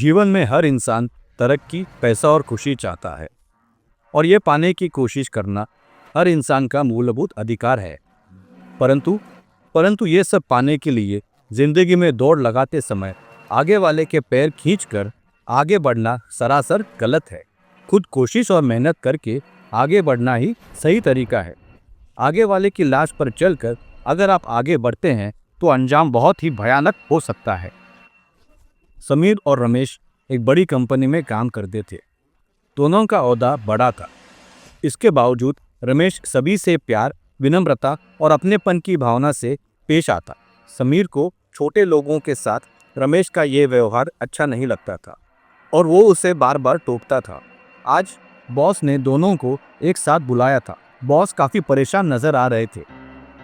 जीवन में हर इंसान तरक्की, पैसा और खुशी चाहता है और ये पाने की कोशिश करना हर इंसान का मूलभूत अधिकार है। परंतु परंतु ये सब पाने के लिए जिंदगी में दौड़ लगाते समय आगे वाले के पैर खींचकर आगे बढ़ना सरासर गलत है। खुद कोशिश और मेहनत करके आगे बढ़ना ही सही तरीका है। आगे वाले की लाश पर चलकर अगर आप आगे बढ़ते हैं तो अंजाम बहुत ही भयानक हो सकता है। समीर और रमेश एक बड़ी कंपनी में काम करते थे। दोनों का ओहदा बड़ा था। इसके बावजूद रमेश सभी से प्यार, विनम्रता और अपनेपन की भावना से पेश आता। समीर को छोटे लोगों के साथ रमेश का ये व्यवहार अच्छा नहीं लगता था और वो उसे बार बार टोकता था। आज बॉस ने दोनों को एक साथ बुलाया था। बॉस काफ़ी परेशान नजर आ रहे थे।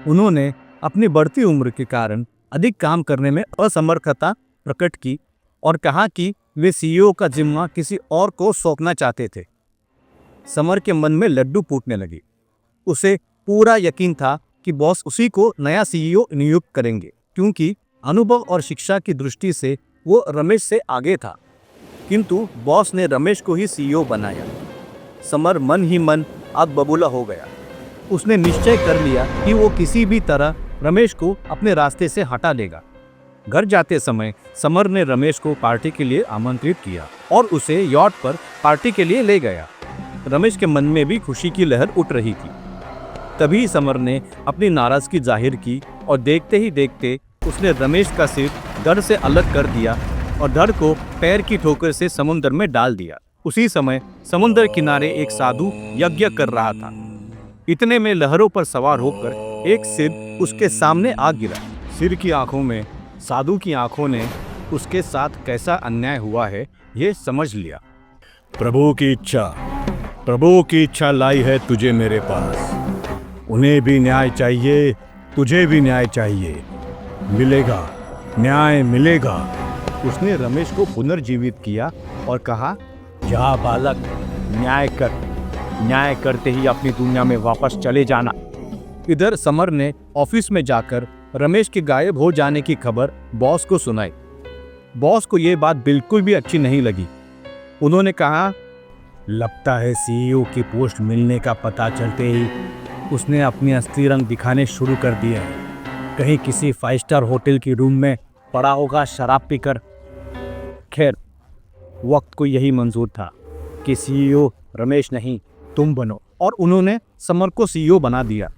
उन्होंने अपनी बढ़ती उम्र के कारण अधिक काम करने में असमर्थता प्रकट की और कहा कि वे सीईओ का जिम्मा किसी और को सौंपना चाहते थे। समर के मन में लड्डू फूटने लगे। उसे पूरा यकीन था कि बॉस उसी को नया सीईओ नियुक्त करेंगे, क्योंकि अनुभव और शिक्षा की दृष्टि से वो रमेश से आगे था। किंतु बॉस ने रमेश को ही सीईओ बनाया। समर मन ही मन आग बबूला हो गया। उसने निश्चय कर लिया कि वो किसी भी तरह रमेश को अपने रास्ते से हटा देगा। घर जाते समय समर ने रमेश को पार्टी के लिए आमंत्रित किया और उसे यॉट पर पार्टी के लिए ले गया। रमेश के मन में भी खुशी की लहर उठ रही थी। तभी समर ने अपनी नाराजगी जाहिर की और देखते ही देखते उसने रमेश का सिर धड़ से अलग कर दिया और धड़ को पैर की ठोकर से समुद्र में डाल दिया। उसी समय समुद्र किनारे एक साधु यज्ञ कर रहा था। इतने में लहरों पर सवार होकर एक सिर उसके सामने आ गिरा। सिर की आंखों में साधु की आंखों ने उसके साथ कैसा अन्याय हुआ है ये समझ लिया। प्रभु की इच्छा लाई है तुझे मेरे पास। उन्हें भी न्याय चाहिए, तुझे भी न्याय चाहिए। मिलेगा, न्याय मिलेगा। उसने रमेश को पुनर्जीवित किया और कहा, जा बालक, न्याय कर। न्याय करते ही अपनी दुनिया में वापस चले जाना। इधर समर ने ऑफिस में जाकर रमेश के गायब हो जाने की खबर बॉस को सुनाई। बॉस को ये बात बिल्कुल भी अच्छी नहीं लगी। उन्होंने कहा, लगता है सीईओ की पोस्ट मिलने का पता चलते ही उसने अपनी असली रंग दिखाने शुरू कर दिए हैं। कहीं किसी 5 स्टार होटल की रूम में पड़ा होगा शराब पीकर। खैर, वक्त को यही मंजूर था कि सीईओ रमेश नहीं तुम बनो, और उन्होंने समर को सीईओ बना दिया।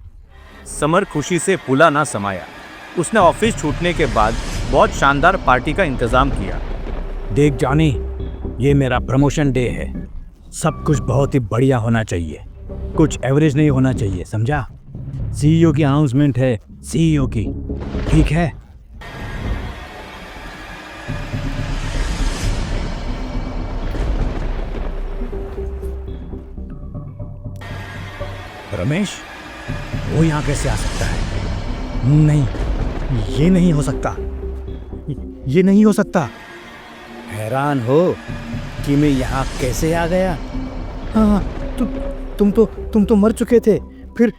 समर खुशी से फूला ना समाया। उसने ऑफिस छूटने के बाद बहुत शानदार पार्टी का इंतजाम किया। देख जानी, ये मेरा प्रमोशन डे है। सब कुछ बहुत ही बढ़िया होना चाहिए, कुछ एवरेज नहीं होना चाहिए, समझा? सीईओ की अनाउंसमेंट है, सीईओ की, ठीक है? रमेश, वो यहाँ कैसे आ सकता है? नहीं, ये नहीं हो सकता, ये नहीं हो सकता। हैरान हो कि मैं यहाँ कैसे आ गया? हाँ, तुम तो मर चुके थे। फिर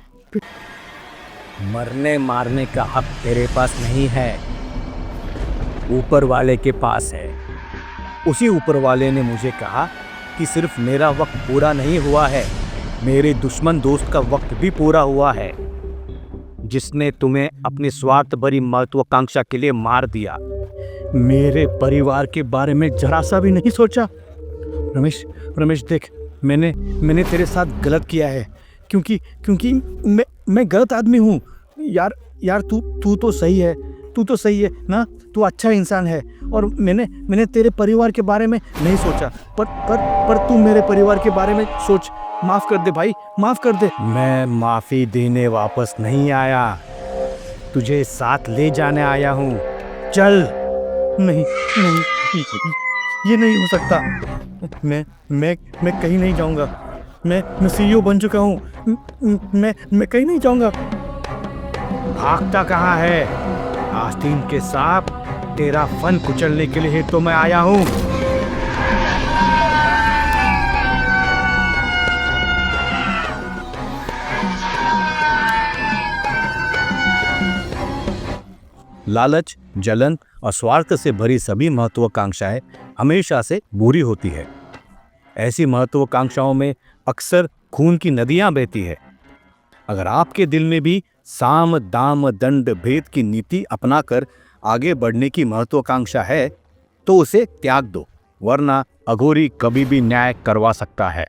मरने मारने का हक तेरे पास नहीं है, ऊपर वाले के पास है। उसी ऊपर वाले ने मुझे कहा कि सिर्फ मेरा वक्त पूरा नहीं हुआ है, मेरे दुश्मन दोस्त का वक्त भी पूरा हुआ है, जिसने तुम्हें अपनी स्वार्थ भरी महत्वाकांक्षा के लिए मार दिया। मेरे परिवार के बारे में जरा सा भी नहीं सोचा। रमेश देख, मैंने तेरे साथ गलत किया है, क्योंकि मैं गलत आदमी हूँ। यार तू तो सही है, तू तो सही है ना, तू अच्छा इंसान है, और मैंने तेरे परिवार के बारे में नहीं सोचा। पर तू मेरे परिवार के बारे में सोच। माफ कर दे भाई, माफ कर दे। मैं माफी देने वापस नहीं आया, तुझे साथ ले जाने आया हूँ। चल। नहीं, ये नहीं हो सकता। मैं कहीं नहीं जाऊंगा। मैं सीईओ बन चुका हूँ। मैं कहीं नहीं जाऊंगा। भागता कहाँ है? आस्तीन के सांप, तेरा फन कुचलने के लिए तो मैं आया हूँ। लालच, जलन और स्वार्थ से भरी सभी महत्वाकांक्षाएं हमेशा से बुरी होती है। ऐसी महत्वाकांक्षाओं में अक्सर खून की नदियां बहती है। अगर आपके दिल में भी साम दाम दंड भेद की नीति अपनाकर आगे बढ़ने की महत्वाकांक्षा है तो उसे त्याग दो, वरना अघोरी कभी भी न्याय करवा सकता है।